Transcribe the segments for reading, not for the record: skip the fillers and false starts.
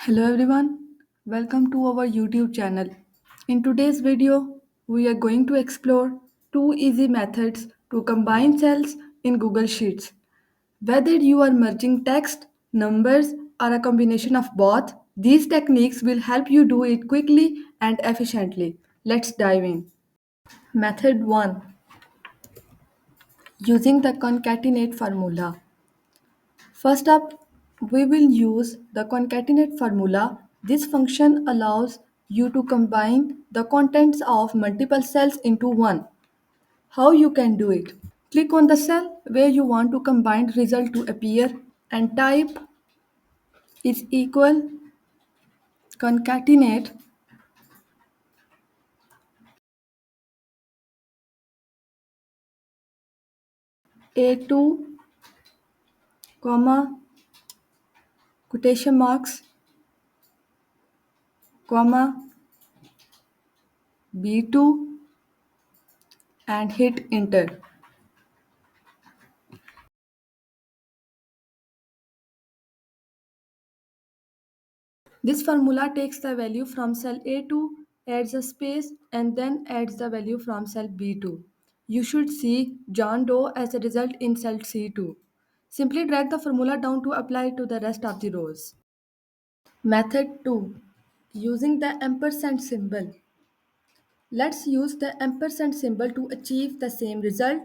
Hello everyone, welcome to our YouTube channel. In today's video, we are going to explore two easy methods to combine cells in Google Sheets. Whether you are merging text, numbers, or a combination of both, these techniques will help you do it quickly and efficiently. Let's dive in. Method 1. Using the concatenate formula. First up, we will use the concatenate formula. This function allows you to combine the contents of multiple cells into one. How you can do it? Click on the cell where you want to combine result to appear and type is equal concatenate A2, comma, quotation marks, comma, B2 and hit enter. This formula takes the value from cell A2, adds a space, and then adds the value from cell B2. You should see John Doe as a result in cell C2. Simply drag the formula down to apply it to the rest of the rows. Method 2. Using the ampersand symbol. Let's use the ampersand symbol to achieve the same result.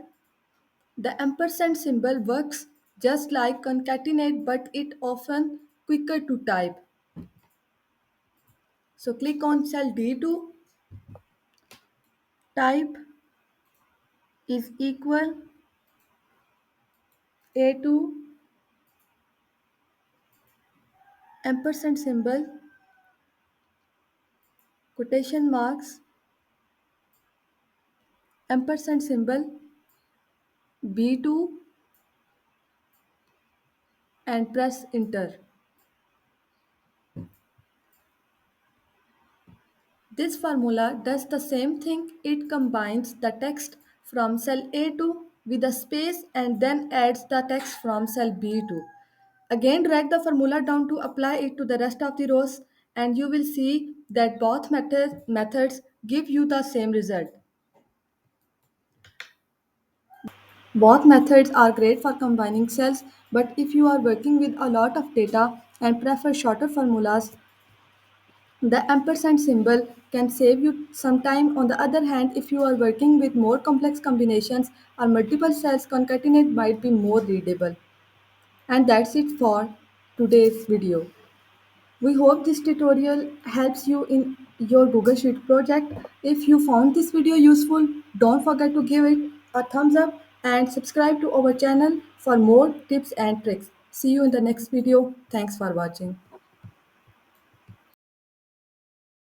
The ampersand symbol works just like concatenate, but it often quicker to type. So click on cell D2, type is equal A2 ampersand symbol, quotation marks, ampersand symbol, B2 and press enter. This formula does the same thing. It combines the text from cell A2 with a space and then adds the text from cell B2. Again, drag the formula down to apply it to the rest of the rows, and you will see that both methods give you the same result. Both methods are great for combining cells, but if you are working with a lot of data and prefer shorter formulas, the ampersand symbol can save you some time. On the other hand, if you are working with more complex combinations or multiple cells, concatenate might be more readable. And that's it for today's video. We hope this tutorial helps you in your Google Sheet project. If you found this video useful, don't forget to give it a thumbs up and subscribe to our channel for more tips and tricks. See you in the next video. Thanks for watching.